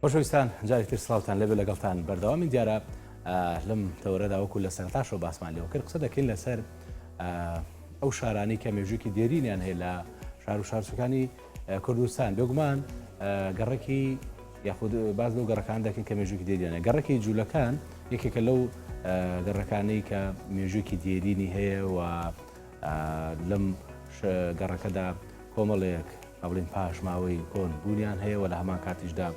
خۆشەویستان جارێکتر سڵاوتان لەبێ لەگەڵتان بەردەوامی دیارە لەم تەورەدا وەکو لە سەرتاشەوە باسمان لێەوە کرد قسە دەکەین لەسەر ئەو شارانەی کە مێژوویەکی دێرینیان هەیە لە شار و شارچووکانی کوردستان بێگومان گەڕێکی یاخود باز لەو گەڕەکان دەکەین کە مێژوویەکی دێرینیانە گەڕێکی جوولەکان یەکێکە لەو گەڕەکانەی کە مێژوویەکی دێرینی هەیە و لەم گەڕەکەدا کۆمەڵێک ئەڵین پاش ماوەی کۆن بوونیان هەیە و لە هەمان کاتیشدا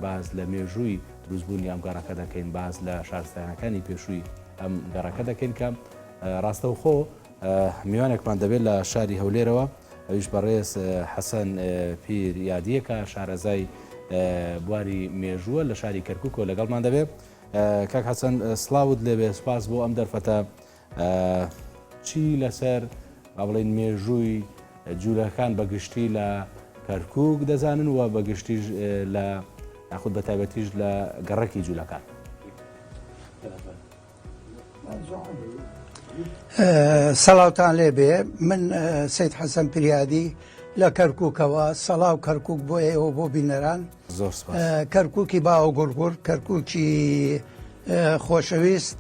باز لە مێژووی دروستبوونی ئەم گەڕەکە دەکەین باز لە شارستانەکانی پێشووی ئەم گەڕەکە دەکەین کە ڕاستەوخۆ میوانێکمان دەبێت لە شاری هەولێرەوە ئەویش بەڕێز حەسەن پیر یادیەکە شارەزای بواری مێژووە لە شاری کەرکووکۆ لەگەڵمان دەبێت کاک حەسەن سڵاوت لێبێ سپاس بۆ ئەم دەرفەتە چی لەسەر بڵین مێژووی جوولەکان بەگشتی لە کەرکووک دەزانن و بەگشتیش لە یاخود بە تایبەتیش لە گەڕێکی جوولەکان سەڵاوتان لێبێ من سەید حەسەن پیریادی لە کەرکووکەوە سەڵاو کەرکووک بۆ ئێوە بۆ بینەران زۆر سپاس کەرکووکی باو گوڕگوڕ کەرکووکی خۆشەویست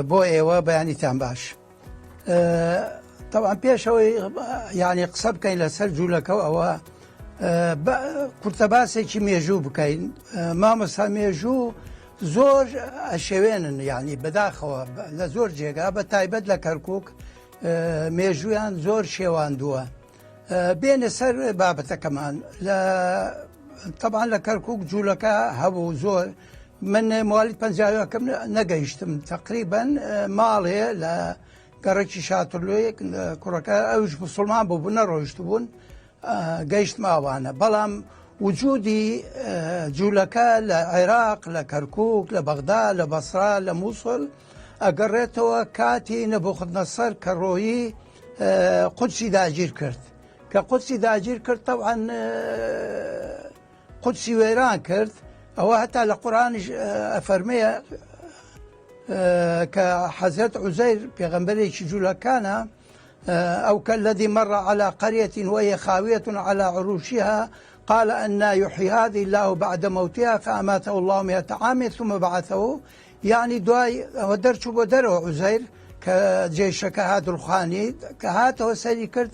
بۆ ئێوە بەیانیتان باش طبعا پێشەوەی یعنی قسە بکەین لەسەر جوولەکە ئەوە کورتەباسێکی مێژوو بکەین مامۆستا مێژوو زۆر ئەشێوێنن یعنی بەداخەوە لە زۆر جێگا بە تایبەت لە کەرکووک مێژویان زۆر شێواندووە بێنە سەر بابەتەکەمان طبعا لە کەرکووک جوولەکە هەبوو زۆر من موالی پەنجاویەکەم نەگەیشتم تقریبەن ماڵێ لە گەڕێکی شاترلوۆیەک کوڕەکە ئەوش موسڵمان بوو نەڕۆیشت بوون گەیشت ماوانە بەڵام وجودی جوولەکە لە عێراق لە کەرکووک لە بەغدا لە بەسرا لە مووسڵ ئەگەڕێتەوە کاتی نەبوخەتنەسەر کە ڕۆیی قودسی داگیر کرد کە قودسی داگیر کرد طبعا قودسی وێران کرد ئەوە هەتا لە قورئانیش ئەفەرمەیە کە حەزرەت عوزەیر پێغەمبەرێکی جوولەکانە أو كالذي مر على قرية وهي خاوية على عروشها قال أنى يحيي هذه الله بعد موتها فأماته الله 100 عام ثم بعثه يعني دواي ودرچو بدر عزير كجيشك هاد الخاني كهاته سري كرت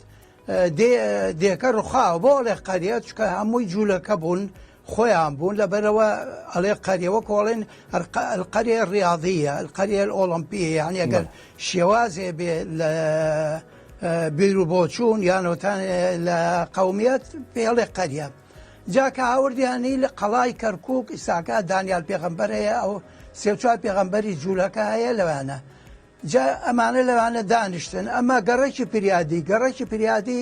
دي كرخا بول قرية كهموي جولك بون خويان بون لبروا على قرية وكولين القرية الرياضية القرية الأولمبية يعني أقل شوازي بیرروبۆچوون یانۆتان لە قەومیەت پێڵێ قەریە جاکە هاوردیانی لە قەڵای کەرکووک ئیساکە دانیال پێغەمبەر هەیە ئەو سێچوار پێغەمبەری جوولەکە هەیە لەوانە جا ئەمانە لەوانە دانیشتن ئەمە گەڕێکی پریادی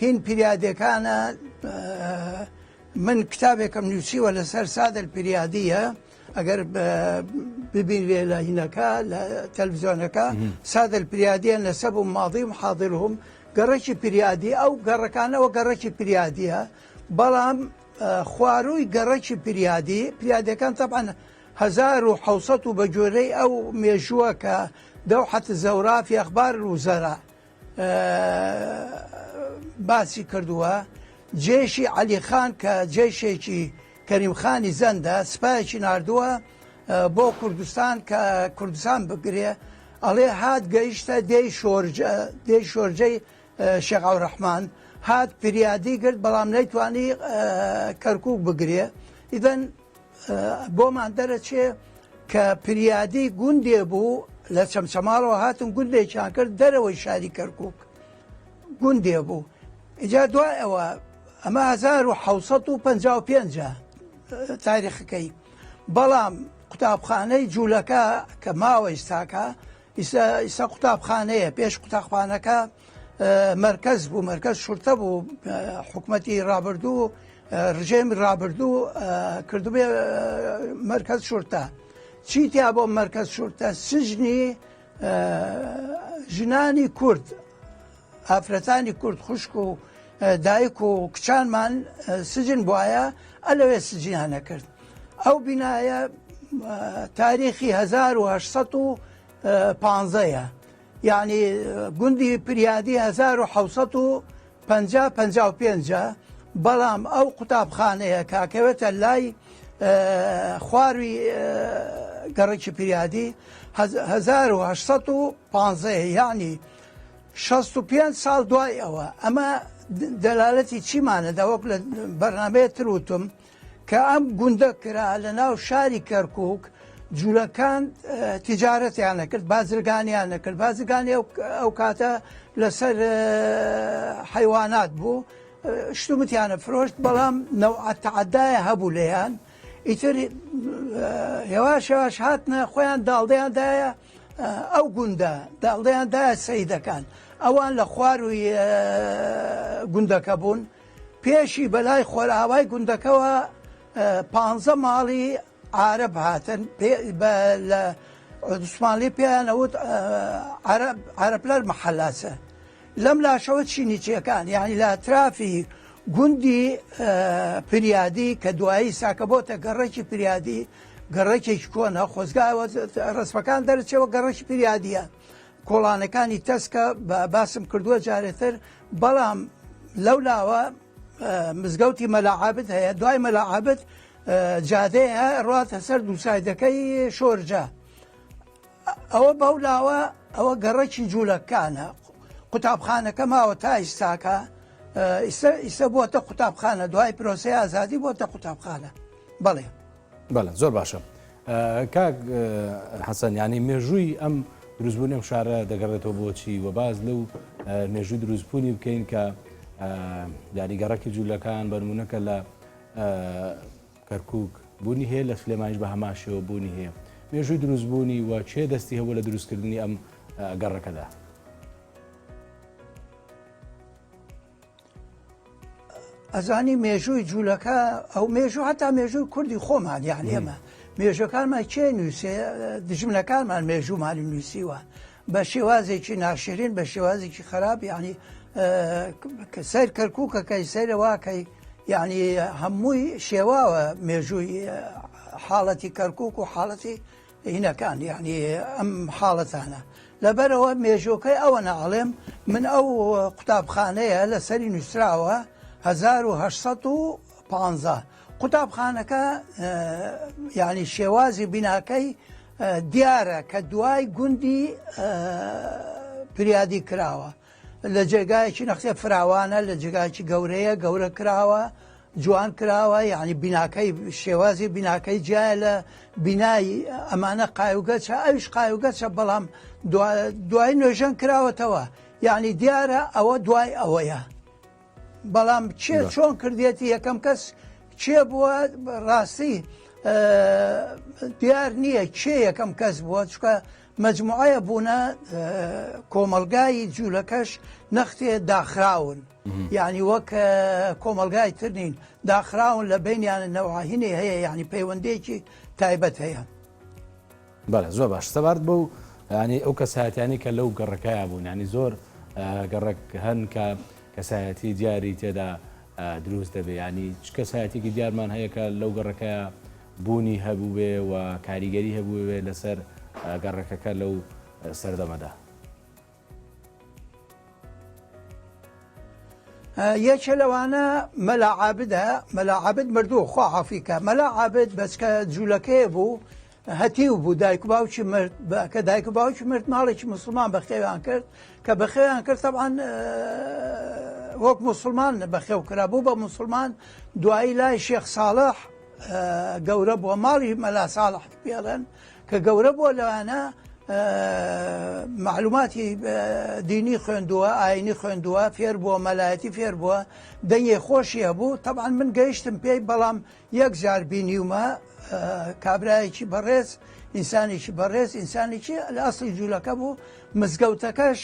هین پریادەکانە من کتابێکم نووسیوە لەسەر سادە پریادیە ئەگەر ببینێ لە هینەکە لە تەلڤیزیۆنەکە سادە پریادیە نەسەب و ماضی و حاضرهم گەڕێکی پریادی ئەو گەڕەکانەوە گەڕێکی پریادیە بەڵام خوارووی گەڕێکی پریادەکان طبعا 1970 و بەجۆرەی ئەو مێژووە کە دەوحەت زەورافی ئەخبار الوزەرا باسی کردووە جێشی عەلیخان کە جێشێکی کەریمخانی زەندە سپایەکی ناردووە بۆ کوردستان کە کوردستان بگرێ ئەڵێ هات گەیشتە دێی شۆرجەی شێخ عەبدوڕەحمان هات پریادی کرد بەڵام نەیتوانی کەرکووک بگرێ ئیدەن بۆمان دەرەچێ کە پریادی گوندێ بوو لە چەمچەماڵەوە هاتن گوندێکیان کرد دەرەوەی شاری کەرکووک گوندێ بوو ئیجا دوای ئەوە ئەمە 1955 تاریخەکەی بەڵام قوتابخانەی جوولەکە کە ماوە ئێستاکە ئێستا قوتابخانەیە پێش قوتابخانەکە مەرکەز بوو مەرکەز شورتە بوو حکومەتی ڕابردوو ڕژێمی ڕابردوو کردوبێ مەرکەز شورتە چی تیا بۆ مەرکەز شورتە سژنی ژنانی کورد ئافرەتانی کورد خوشک و دایک و کچانمان سجن بواە ئەلەوێ سجیانە کرد ئەو بینایە تاریخی 1815 یعنی گوندی پریادی 1955 بەڵام ئەو قوتابخانەیە کاکەوێتە لای خواروی گەڕێکی پیرادی 1815 یعنی 65 ساڵ دوای ئەوە ئەمە دەلالەتی چیمانەدا وەک لە بەرنامەیە تروتم کە ئەم گوندە کرا لە ناو شاری کەرکووک جوولەکان تیجارەتیان نەکرد بازرگانیان نەکرد بازرگانی ئەو کاتە لەسەر حیوانات بوو شتومتیانە فرۆشت بەڵام نەوعەتەعەدایە هەبوو لێیان ئیتر هێواش هێواش هاتنە خۆیان داڵدەیاندایە ئەو گوندە داڵدەیاندایە سەیدەکان ئەوان لە خواروی گوندەکە بوون پێشی بەلای خۆرئاوای گوندەکەەوە 15 ماڵی عرب هاتن لە عوسمانی پێیانەوت عربلەر مەحەلاسە لەم لاشەوە چینیچیەکان یعنی لە ئەترافی گوندی پریادی کە دوایی ساکە بۆتە گەڕێکی پریادی گەڕێکێکی کۆنە خۆزگاوە ڕسمەکان دەرچێەوە گەڕێکی پریادیە کۆڵانەکانی تەسکە باسم کردووە جارێتر بەڵام لەولاوە مزگەوتی مەلاعابد هەیە دوای مەلاعابد جادەیە ڕاتە سەر دووسایدەکەی شۆرجە ئەوە بەولاوە ئەوە گەڕێکی جوولەکانە قوتابخانەکە ماوە تا ئیساکە ئیسە بۆتە قوتابخانە دوای پرۆسی ئازادی بۆتە قوتابخانە بەڵێ بەڵێ زۆر باشە کاک حەسەن ینی مێژووی ئەم دروستبوونی ئەم شارە دەگەڕێتەوە بۆچی و باز لەو مێژووی دروستبوونی بکەین کە یاریگەڕێکی جوولەکان بەرمونونەکە لە کەرکووک بوونی هەیە لە سلێمانیش بە هەماشەوە بوونی هەیە مێژووی دروستبوونی و چێ دەستی هەبوو لە دروستکردنی ئەم گەڕەکەدا ئەزانی مێژووی جوولەکە ئەو مێژوو هەتا مێژووی کوردی خۆمان یان ئێمە مێژەکانمان کێ نووسێ دژمنەکانمان مێژوومانی نووسیوە بە شێوازێکی ناشرین بە شێوازێکی خراپ یعنی سەیر کەرکووکەکەی سەیرەواکەی یعنی هەمووی شێواوە مێژووی حاڵەتی کەرکووک و حاڵەتی هینەکان یعنی ئەم حاڵەتانە لەبەرەوە مێژۆکەی ئەوە ناڵێم من ئەو قوتابخانەیە لەسەری نووسراوە 1815 قوتابخانەکە یعنی شێوازی بیناکەی دیارە کە دوای گوندی پریادی کراوە لە جێگایەکی نەختێ فراوانە لە جێگایکی گەورەیە گەورە کراوە جوان کراوە یعنی بیناکەی شێوازی بیناکەی جایە لە بینایی ئەمانە قایوگەچە ئەوش قایوگەچە بەڵام دوای نوێژەن کراوەتەوە یعنی دیارە ئەوە دوای ئەوەیە بەڵام چێ چۆن کردێتی یەکەم کەس چێ بووە ڕاستی دیار نییە چێ یەکەم کەس بووە چکە مەجموعەیە بوونە کۆمەلگای جوولەکەش نەختێ داخراون یعنی وەک کۆمەلگای ترنین داخراون لە بینیانە نەوەهینێ هەیە یعنی پەیوەندێکی تایبەت هەیە بەڵێ زۆر باش سەبارەت بەو ینی ئەو کەسایەتیانی کە لەو گەڕەکەیە بوون ینی زۆر گەڕک هەن کە کەسایەتی دیاری تێدا دروست دەبێ ینی چ کەسایەتێکی دیارمان هەیە کە لەو گەڕەکەیە بوونی هەبوو بێ و کاریگەری هەبوو بێ لەسەر گەڕەکەکە لەو سەردەمەدا یەکێ لەوانە مەلاعابدە مەلاعابد مردووە خوا عافیکە مەلاعابد بەچکە جوولەکەی بوو هەتیو بوو دایک و باوکی مرد کە دایک و باوکی مرد ماڵێکی مسلمان بەخێویان کرد کە بەخێویان کرد طبعاً وەک مسلمان بەخێو کرا بوو بە مسلمان دوایی لای شێخ ساڵح گەورە بووە ماڵی مەلا ساڵح پێڵێن کە گەورە بووە لەوانە معلوماتی دینی خوێندووە ئاینی خوێندووە فێر بووە مەلایەتی فێر بووە دەنگی خۆشی هەبوو طبعاً من گەیشتم پێی بەڵام یەک جار بینیومە کابرایەکی بەڕێز ئینسانێکی بەڕێز ئینسانێکی لە ئەسڵی جوولەکە بوو مزگەوتەکەش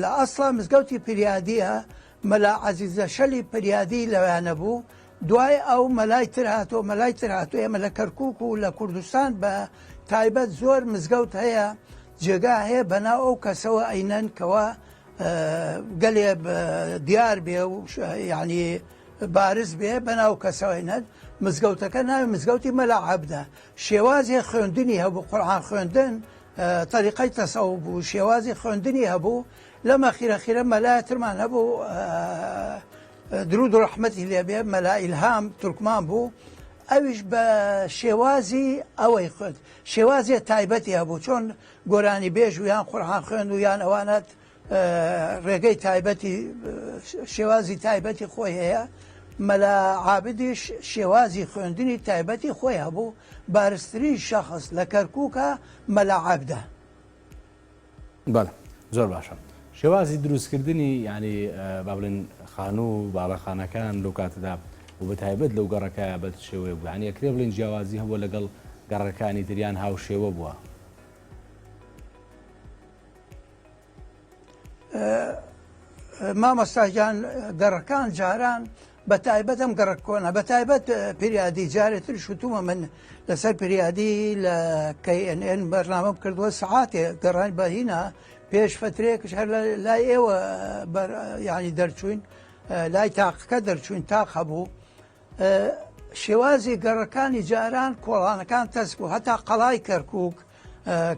لە ئەسڵا مزگەوتی پریادیە مەلا عەزیزە شەلی پریادی لەوانە بوو دوای ئەو مەلای تر هاتۆ ئێمە لە کەرکووک و لە کوردستان بە تایبەت زۆر مزگەوت هەیە جێگا هەیە بەناو ئەو کەسەوە ئەینەن کەوە گەلێ دیار بێ و یعنی بارز بێ بەناو کەسەوەینەن مزگەوتەکە ناوی مزگەوتی مەلاعابدە شێوازی خوێندنی هەبوو قورئان خوێندن طریقەی تەسەوف بوو شێوازی خوێندنی هەبوو لەمە خیرەخیرە مەلایەترمان هەبوو درود و ڕەحمەتی لێبێ مەلا ئیلهام تورکمان بوو ئەویش بە شێوازی ئەوەی خۆت شێوازیە تایبەتی هەبوو چۆن گۆرانی بێژ و یان قورئان خوێند و یان ئەوانەت ڕێگەی تایبەتی شێوازی تایبەتی خۆی هەیە مەلا عابدیش شێوازی خوێندنی تایبەتی خۆی هەبوو بارزترین شەخص لە کەرکووکە مەلا عەبدە. بەڵێ زۆر باشە. شێوازی دروستکردنی ینی با بڵێن خانوو و باڵەخانەکان لەو کاتەدا و بە تایبەت لەو گەڕەکە بە شێوەیە بوو ینی ئەکرێ بڵێن جیاوازی هەبووە لەگەڵ گەڕەکانی تریان هاو شێوە بووە. مامۆستاجان گەڕەکان جاران بە تایبەت ئەم گەڕک کۆنە بە تایبەت پریادی جارێتتر شوتومە من لەسەر پریادی لە KNN بەرنامەم کردووە سعاتێ گەڕان بەهینە پێش فترێکش هەر لای ئێوە ینی دەرچوین لای تاقەکە دەرچوین تاق هەبوو شێوازی گەڕەکانی جاران کۆڵانەکان تەس بوو هەتا قەڵای کەرکووک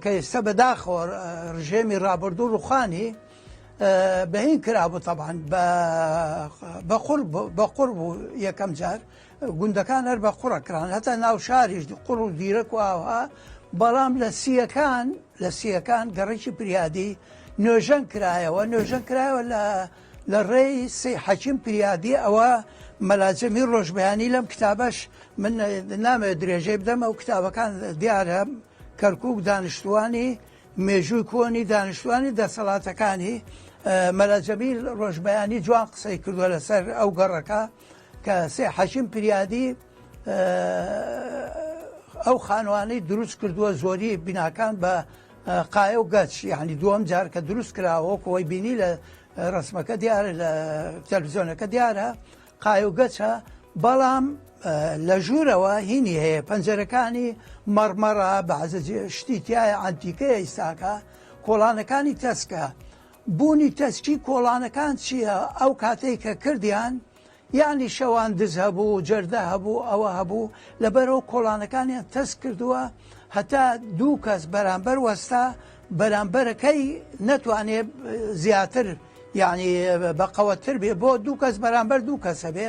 کە ئێستا بەداخۆ ڕژێمی ڕابردوو ڕوخانی بەهین کرابوو تەبان بە قوڕ بوو یەکەم جار گوندەکان هەر بە قوڕەکران هەتا ناو شاریش قوڕ و دیرەک و ئاوها بەڵام لە سیەکان گەڕێکی پریادی نوێژەن کرایەوە نوێژەن کرایەوە لە ڕێی سێ حەکیم پریادی ئەوە مەلاجەمی ڕۆژبیانی لەم کتابەش من نامێت درێژەی بدەم ئەو کتابەکان دیارە کەرکووک دانیشتوانی مێژووی کۆنی دانیشتوانی دەسەڵاتەکانی مەلاجەمی ڕۆژبیانی جوان قسەی کردووە لەسەر ئەو گەڕەکە کە سێ حەکیم پریادی ئەو خانوانەی دروست کردووە زۆری بیناکان بە قایە و گەچ یعنی دووەم جار کە دروست کراوە کۆی بینی لە ڕسمەکە دیارە لە تەلڤیزیۆنەکە دیارە قایە و گەچە بەڵام لە ژوورەوە هینی هەیە پەنجەرەکانی مەرمەڕە بەعزە شتی تایە ئەنتیکەیە ئیساکە کۆڵانەکانی تەسکە بوونی تەسکی کۆڵانەکان چییە ئەو کاتێک کە کردیان یعنی شەوان دز هەبوو جەردە هەبوو ئەوە هەبوو لەبەرەوە کۆڵانەکانیان تەست کردووە هەتا دوو کەس بەرامبەر وەستا بەرامبەرەکەی نەتوانێت زیاتر یعنی بەقەوەتر بێ بۆ دوو کەس بەرامبەر دوو کەسە بێ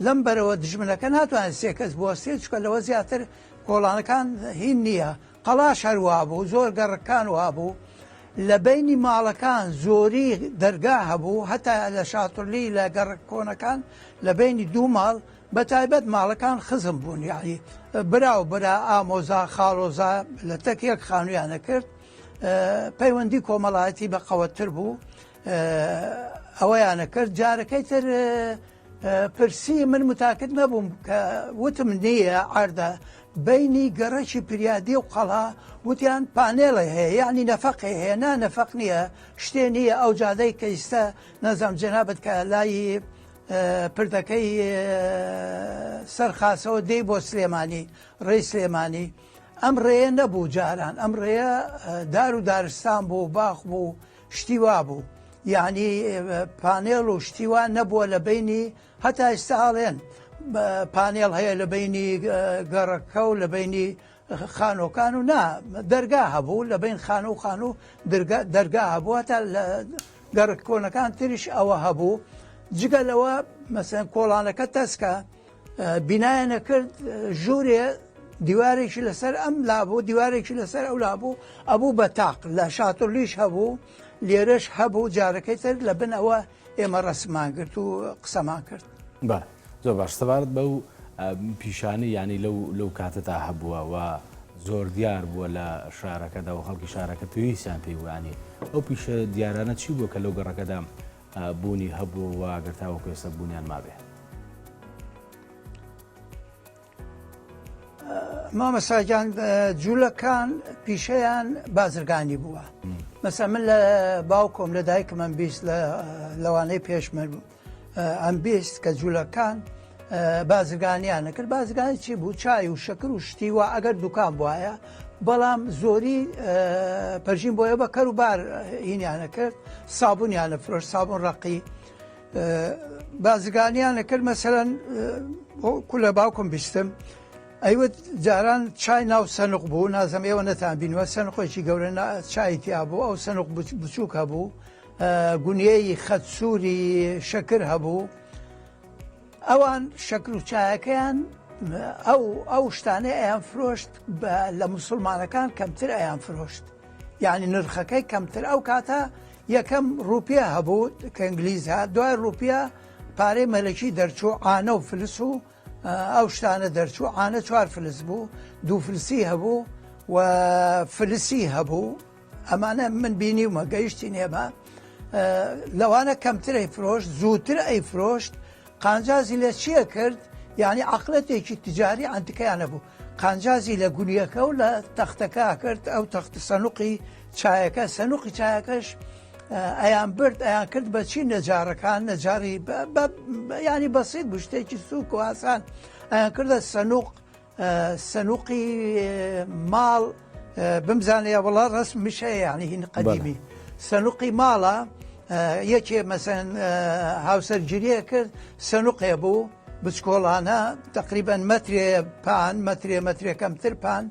لەم بەرەوە دژمنەکە ناتوانێت سێ کەس بوەستێت چکە لەوە زیاتر کۆڵانەکان هین نییە قەڵاش هەروە بوو زۆر گەڕەکان وا بوو لە بینی ماڵەکان زۆری دەرگا هەبوو هەتا لە شاتڕلی لە گەڕک کۆنەکان لە بینی دوو ماڵ بە تایبەت ماڵەکان خزم بوون یعنی برا و برا ئامۆزا خاڵۆزا لە تەکێک خانوویانە کرد پەیوەندی کۆمەڵایەتی بە قەوەتر بوو ئەوەیانە کرد جارەکەی تر پرسی من متاکد نەبووم کە وتم نییە ئاردە بینی گەڕەکی پریادی و قەڵا وتیان پانێڵی هەیە یعنی نەفەقی هەیە نا نەفەق نییە شتێ نییە ئەو جادەی کە ئێستا نەزانم جەنابەت کە لای پردەکەی سەرخاسەوە دەی بۆ سلێمانی ڕێی سلێمانی ئەم ڕێیە نەبوو جاران ئەم ڕێیە دار و دارستان بوو باخ بوو شتیوا بوو یعنی پانێڵ و شتیوان نەبووە لە بینی هەتا ئێستاڵێن پانێڵ هەیە لە بینی گەڕەکە و لە بینی خانۆکان و نا دەرگا هەبوو لە بین خانە و خانوو دەرگا هەبوو هەتا لە گەڕک کۆنەکان تریش ئەوە هەبوو جگەلەوە مەسەن کۆڵانەکە تەسکە بینایەنە کرد ژوورێ دیوارێکی لەسەر ئەم لابوو دیوارێکی لەسەر ئەو لابوو ئەبوو بە تاق لە شاتڕلیش هەبوو لێرەش هەبوو جارەکەی تر لە بن ئەوە ئێمە ڕسمان کرد و قسەمان کرد. بە زۆر باش سەبارەت بەو پیشانی ینی لەو کاتەتا هەبووە و زۆر دیار بووە لە شارەکەدا و خەڵکی شارەکە پێویستیان پێی وانی ئەو پیشە دیارانە چی بووە کە لەو گەڕەکەدا بوونی هەبوو و گەرتاوە کوێستە بوونیان مابێ. مامەساجان جوولەکان پیشەیان بازرگانی بووە مەسە من لە باوکۆم لە دایکم ئەم بیست لەوانەی پێش من ئەم بیست کە جوولەکان بازرگانیانە کرد بازرگانی چی بوو چای و شەکر و شتیوە ئەگەر دوکان بواە بەڵام زۆری پەرژین بۆیە بە کەر و بار هینیانە کرد سابوونیانە فرۆش سابوون ڕقی بازرگانیانە کرد مەسەرەن کو لە باوکم بیستم ئەیوت جاران چای ناو سەنق بوو نازەم ئێوە نەتان بینوە سەنقۆکی گەورە چای تیا بوو ئەو سەنق بچووک هەبوو گونیەی خەتسووری شەکر هەبوو ئەوان شەکر و چایەکەیان ئەو شتانەی ئەیان فرۆشت لە موسڵمانەکان کەمتر ئەیان فرۆشت، یعنی نرخەکەی کەمتر. ئەو کاتە یەکەم ڕوپیا هەبوو کە ئینگلیز هات، دوای ڕوپیا پارەی مەلەکی دەرچوو، عانە و فلس و ئەو شتانە دەرچوو. عانە 4 فلس بوو، 2 فلسی هەبوو و فلسی هەبوو. ئەمانە من بینیومە گەیشتی نێمە، لەوانە کەمتر ئەیفرۆشت، زووتر ئەیفرۆشت. قانجازی لە چییە کرد؟ یعنی عقلەتێکی تجاری ئەنتیکەیان نەبوو. قانجازی لە گونیەکە و لە تەختەکە کرد، ئەو تەخت سەنوقی چایەکە، سەنوقی چایەکەش ئەیان برد، ئەیان کرد بە چی؟ نەجارەکان، نەجاری ینی بەسیط بوو، شتێکی سووک و ئاسان. ئەیان کردە سەنوقی ماڵ، بمزانێ وڵا ڕسم میشەیە، یعنی هین قەدیمی سەنوقی ماڵە. یەکێ مەسەن هاوسەرگیریە کرد، سەنوقێ بوو بچکۆڵانە، تقریبەن مەترێ پان، مەترێ کەمتر پان،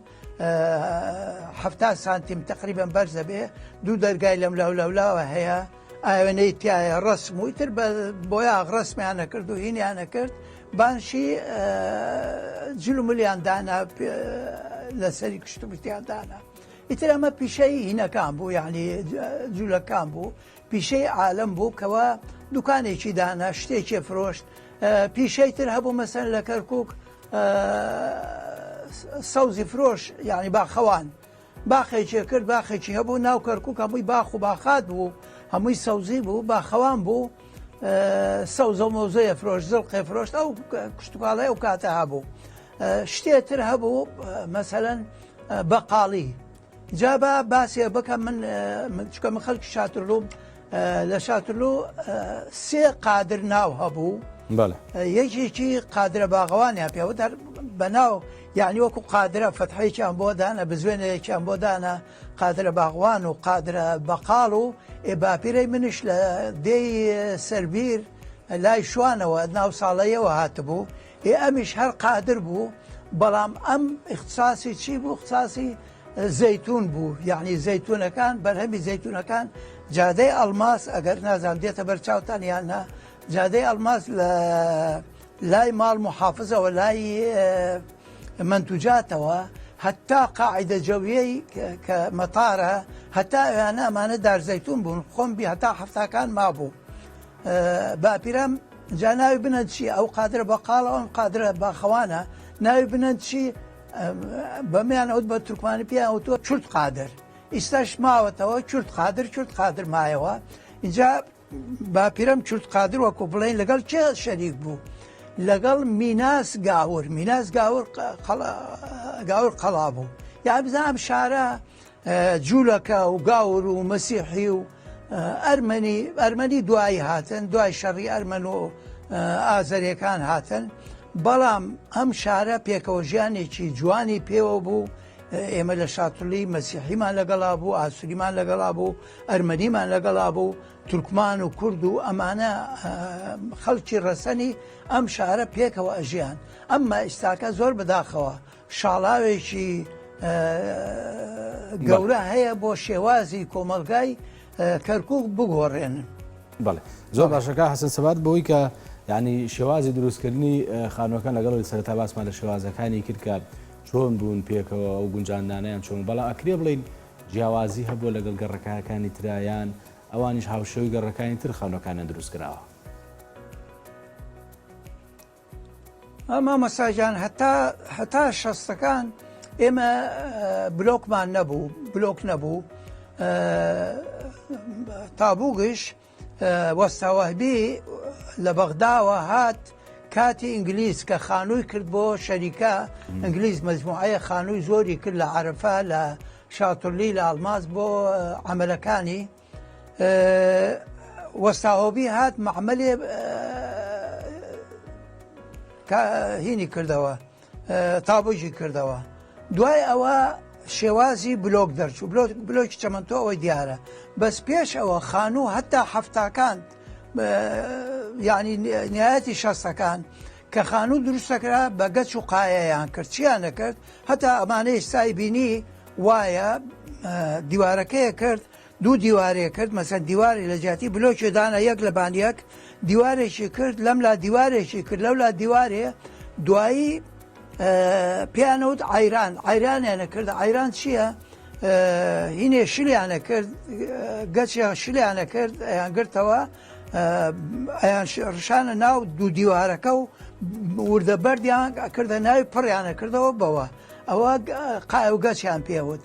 70 سانتیم تقریبەن بەرزە بێ، 2 دەرگای لەم لەولاوە هەیە، ئاوێنەی تایە ڕسم و ئیتر بۆیە ڕسمیانە کرد و هینیانە کرد. بانشی جلوملیان دانا لەسەری کشتوبتیان دانا. ئیتر ئەمە پیشەی هینەکان بوو، یعنی جوولەکان بوو، پیشەی عالم بوو کەەوە دوکانێکی دانا، شتێکی فرۆشت. پیشەی تر هەبوو مەسەن لە کەرکووک سەوزی فرۆش، یعنی باخەوان، باخێکی کرد، باخێکی هەبوو ناو کەرکووک، هەمووی باخ و باخات بوو، هەمووی سەوزی بوو، باخەوان بوو، سەوزە و مەوزەیە فرۆش، زڵقێ فرۆشت. ئەو کشتتوکاڵی ئەو کاتە هەبوو. شتێتر هەبوو مەسەلەن بەقاڵی. جا باسیە بکەم، من چکە من خەڵکی شاترلوم، لە شاترلو 3 قادر ناو هەبوو. یەکێکی قادرە باغەوانیان پێوە بەناو، یعنی وەکو قادرە فەتحەیەکیان بۆ دانا، بزوێنەیەکیان بۆ دانا، قادرە باغوان و قادرە بەقاڵ و باپیرەی منش لە دێی سەربیر لای شوانەوە ناو ساڵەیەوە هاتبوو. ئەمیش هەر قادر بوو، بەڵام ئەم اختصاسی چی بوو؟ اختصاسی زەیتون بوو، یعنی زەیتونەکان، بەرهەمی زەیتونەکان. جادەی ئەڵماس، ئەگەر نازان دێتە بەرچاوتان یاننا، جادەی ئەڵماس لە لای ماڵ محافزەوە، لای منتوجاتەوە، هەتا قاعدە جەویەی کە مەتارە، هەتا ئەوانە ئەمانە دارزەیتون بوون، خۆم بی هەتا هەفتاکان مابوو. باپیرەم جا ناوی بنەن چی؟ ئەو قادرە بەقاڵە، ئەوم قادرە باخەوانە، ناوی بنەن چی؟ بەمیان ئەوت بە تورکمانی پیان ئەوتووە چورت قادر. ئیستاش ماوەتەوە چورت قادر مایەوە. اینجا باپیرەم چورت قادر وەکو بڵێن لەگەڵ کێ شەریک بوو؟ لەگەڵ میناس گاور. میناس گاور قەڵا بوو. یا بزانم شارە جوولەکە و گاور و مەسیحی و ئەرمەنی دوایی هاتن، دوای شەڕی ئەرمەن و ئازەریەکان هاتن. بەڵام ئەم شارە پێکەوە ژیانێکی جوانی پێوە بوو. ئێمە لە شاتولی مەسیحیمان لەگەڵا بوو، ئاسووریمان لەگەڵا بوو، ئەرمەنیمان لەگەڵا بوو، تورکمان و کورد و ئەمانە خەڵکی ڕەسەنی ئەم شارە پێکەوە ئەژیان. ئەمما ئێستاکە زۆر بەداخەوە شاڵاوێکی گەورە هەیە بۆ شێوازی کۆمەلگای کەرکووک بگۆڕێنن. بەڵێ زۆر باشەکە حەسەن سەبات بۆی کە یعنی شێوازی دروستکردنی خانووەکان لەگەڵ سەرەتا باسمان لە شێوازەکانی کرد کە چۆن بوون پێکەوە و گونجاندانیان چۆن، بەڵام ئەکرێ بڵین جیاوازی هەبوو لەگەڵ گەڕەکەەکانی ترایان، ئەوانیش هاوشێوی گەڕەکانی تر خانووەکانیان دروستکراوە. ئەمە مەساجان هەتا شەستەکان ئێمە بلۆکمان نەبوو، بلۆک نەبوو. تابووگش وەستاوەهبی لە بەغداوە هات کاتی ئینگلیز کە خانووی کرد بۆ شەریکە ئینگلیز، مەجموعەیە خانووی زۆری کرد لە عەرەفە، لە شاتولی، لە ئەڵماس بۆ عەمەلەکانی. وەستاوەهبی هات معمەلێ هینی کردەوە، تابووجی کردەوە. دوای ئەوە شێوازی بلۆک دەرچوو، بلۆکی چەمەندۆ ئەوەی دیارە. بەس پێش ئەوە خانوو هەتا هەفتاکان، یعنی نهایەتی شەستەکان کە خانوو دروستەکرا بە گەچ و قایەیان کرد، چیان نەکرد؟ هەتا ئەمانەی ئێستای بینی وایە دیوارەکەیە کرد، 2 دیوارێ کرد، مەسەن دیواری لە جیاتی بلۆکی دانا یەک لە بانیەک، دیوارێکی کرد، لەم لا دیوارێکی کرد، لەو لا دیوارێ. دوایی پیانەوت ئایرانیانە کرد ئایران چییە؟ هینێ شلیانە کرد گەچیان شلیانە کرد ئەیان گرتەوە ئەیان ڕشانە ناو دوو دیوارەکە و وردە بەردیان کردە ناوی پڕیانە کردەوە بەوە ئەوە قای و گەچیان پێوت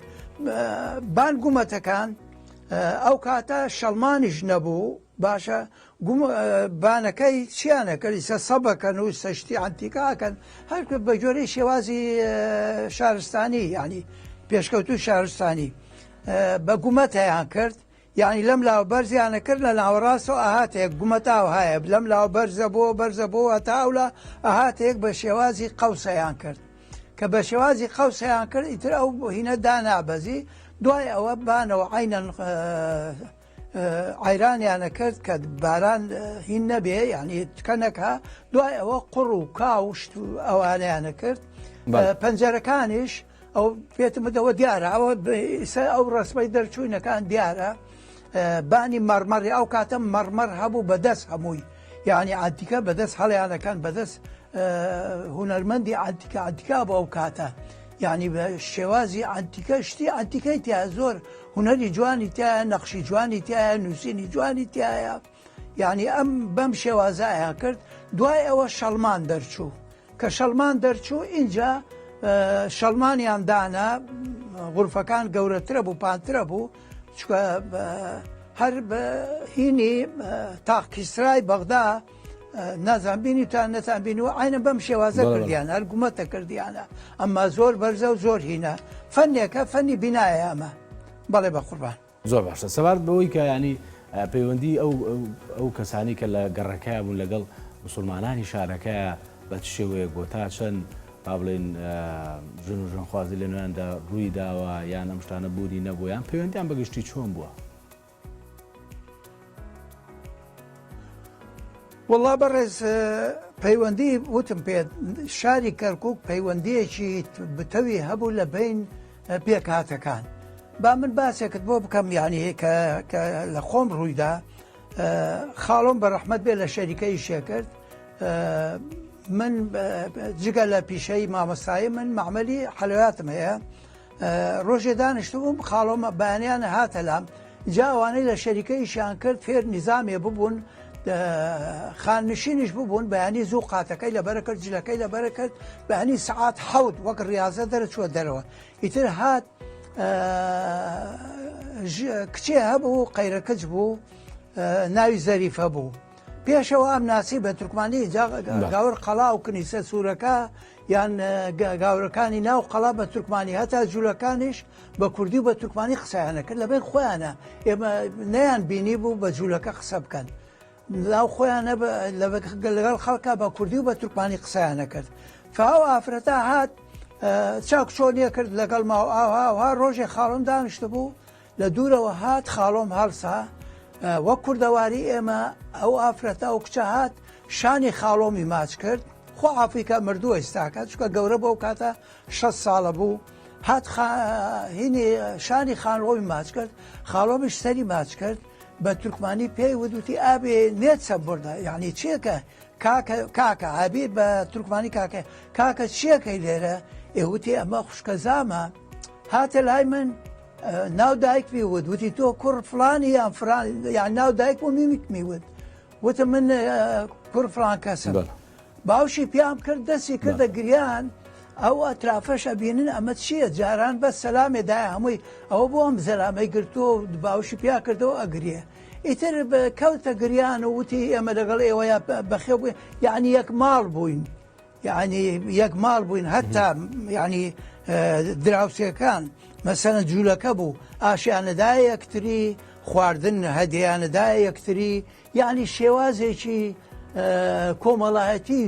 بانگومەتەکان ئەو کاتە شەڵمانیش نەبوو باشە بانەکەی چیانە کردیسە سەبەکەن و سەشتی ئەنتیکاکەن هەر بە جۆرەی شێوازی شارستانی ینی پێشکەوتو شارستانی بە گومەتەیان کرد یعنی لەم لاوە بەرزیانە کرد لە ناوەڕاستەوە ئاهاتێک گومەتاو هەیە لەم لاوە بەرزە بۆ تاولە ئاهاتێک بە شێوازی قەوسەیان کرد کە بە شێوازی قەوسەیان کرد ئیتر ئەو هینە دانابەزی دوای ئەوە بانەوە عینەن ئایرانیانە کرد کە باران هین نەبێ ینی تکەنەکە دوای ئەوە قوڕ و کاوشت و ئەوانیانە کرد پەنجەرەکانیش ئەو پێتمەوە دیارە ئەوە ئەو ڕسمەی دەرچوونەکان دیارە بانی مەرمەڕی ئەو کاتە مەرمەر هەبوو بەدەست هەمووی یعنی ئەنتیکە بەدەست هەڵیانەکان بەدەست هونەرمەندی ئەنتیکا بۆ ئەو کاتە یعنی بە شێوازی ئەنتیکە شتی ئەنتیکەی تیا زۆر هونەری جوانی تایە نەخشی جوانی تایە نووسینی جوانی تایە یعنی ئەم بەم شێوازایان کرد دوای ئەوە شەڵمان دەرچوو کە شەڵمان دەرچوو اینجا شەڵمانیان دانا غورفەکان گەورەترە بوو پانترە بوو چکە هەر هینی تاقیسرای بەغدا نازانبینی تا نەتانبینیوە عینە بەم شێوازە کردیان هەر گومەتە کردیانە ئەمما زۆر بەرزە و زۆر هینە فەنێکە فەنی بینایە ئەمە بەڵێ بە قوربان زۆر باشە سەبارەت بەوەی کە ینی پەیوەندی ئەو کەسانی کە لە گەڕەکەی بوون لەگەڵ مسلمانانی شارەکەیە بە چ شێوەیە گۆتا چەند با بڵێن ژن و ژنخوازی لە نوێندا ڕووی داوە یان ئەم شتانە بوودی نەبوو یان پەیوەندیان بەگشتی چۆن بووە؟ وەڵا بەڕێز پەیوەندی وتم پێ شاری کەرکووک پەیوەندیەکی بتەوی هەبوو لە بین پێکهاتەکان با من باسێکت بۆ بکەم یعنی کە لە خۆم ڕوویدا خاڵۆم بە ڕەحمەت بێ لە شەریکەی شێکرد من جگە لە پیشەی مامەستایی من معمەلی حەلواتم هەیە ڕۆژێ دانیشتبووم خاڵۆمە بەیانیانە هاتە لام جاوانەی لە شەریکەیشیان کرد فێر نیزامێ ببوون خاننشینیش ببوون بەیانی زوو قاتەکەی لەبەرە کرد جلەکەی لەبەرە کرد بەیانی سعات حەوت وەک ڕاضە دەرەچوە دەرەوە ئیتر هات کچێ هەبوو قەیرەکەج بوو ناوی زەریفە بوو پێشەوە ئەم ناسی بە تورکمانی گاور قەڵا و کنیسە سوورەکە یان گاورەکانی ناو قەڵا بە تورکمانی هەتا جوولەکانیش بە کوردی و بە تورکمانی قسەیانە کرد لەبێن خۆیانە ئێمە نەیان بینی بوو بە جوولەکە قسە بکەن ناو خۆیانە لەگەڵ خەڵکە بە کوردی و بە تورکمانی قسەیانە کرد فاو ئافرەتە هات چاک چۆنیە کرد لەگەڵ ماو ئاها ڕۆژێ خاڵم دانیشتە بوو لە دوورەوە هات خاڵۆم هەڵسا وەک کوردەواری ئێمە ئەو ئافرەتە ئەو کچە هات شانی خاڵۆمی ماچ کرد خۆ ئافریکا مردووە ئێستاکە چکە گەورە بەو کاتە 6 ساڵە بوو هات هینی شانی خانڵۆمی ماچ کرد خاڵۆمیش سەری ماچ کرد بە تورکمانی پێی وتی ئابێ نێچە بردە یعنی چیەکە کاکە ئابی بە تورکمانی کاکە چیەکەی لێرە ئێوتی ئەمە خوشکە زامە هاتە لای من ناو دایکوی وتی تۆ کوڕ فلانی یان یان ناو دایک و میمیکمی وتە من کوڕ فلان کەسم باوشی پیام کرد دەستی کردە گریان ئەو ئەترافەشە بینن ئەمە چییە جاران بە سەلامێدای هەمووی ئەوە بۆ ئەم زەلامەی گرتووە باوشی پیا کردەوە ئەگرێ ئیتر کەوتە گریان و وتی ئێمە لەگەڵ ئێوەیە بەخێ بووین یعنی یەک ماڵ بووین یعنی یەک ماڵ بووین هەتا ینی دراوسەکان مەسەلەن جوولەکە بوو ئاشیانەدا یەکتری خواردن هەدیانەدا یەکتری یعنی شێوازێکی کۆمەڵایەتی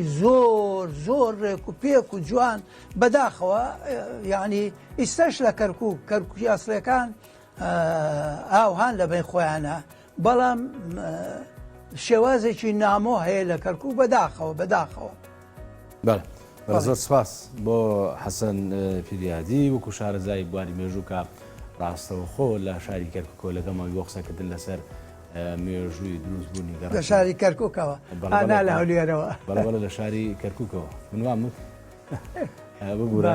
زۆر ڕێک و پێک و جوان بەداخەوە یعنی ئیستەش لە کەرکووکی ئەسڵەکان ئاوهان لە بین خۆیانە بەڵام شێوازێکی نامۆ هەیە لە کەرکوو بەداخەوە زۆر سپاس بۆ حەسەن پیریادی وەکو شارەزای بواری مێژووکە ڕاستەوە خۆ لە شاری کەرکووکۆ لەگەڵمەوەی بۆ قسەکردن لەسەر مێژووی دروستبوونی لە شاری کەرکووکەوە ئانا لە هەولێرەوە بەڵێ لە شاری کەرکووکەوە من وام ببوورە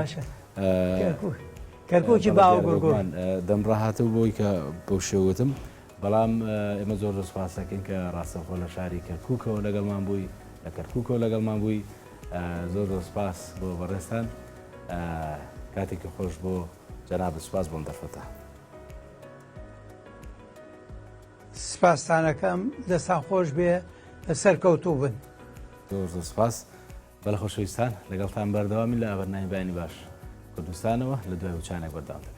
کەرکووکی باو گورگۆن دەمڕاهاتوو بۆی کە بەو شێوتم بەڵام ئێمە زۆر سوپاس دەکەین کە ڕاستەخۆ لە شاری کەرکووکەوە لەگەڵمان بووی لە کەرکووکەوە لەگەڵمان بووی زۆر سوپاس بۆ بەڕێستان کاتێکی خۆش بۆ جەناب سوپاس بۆم دەرفەتە سپاسانەکەم دەستان خۆش بێ سەرکەوتوو بن زۆر سوپاس بەلە خۆشەویستان لەگەڵتان بەردەوامی لە ئەبەرنامی بەیانی باش کوردستانەوە لە دوای وچانێک بەردەوام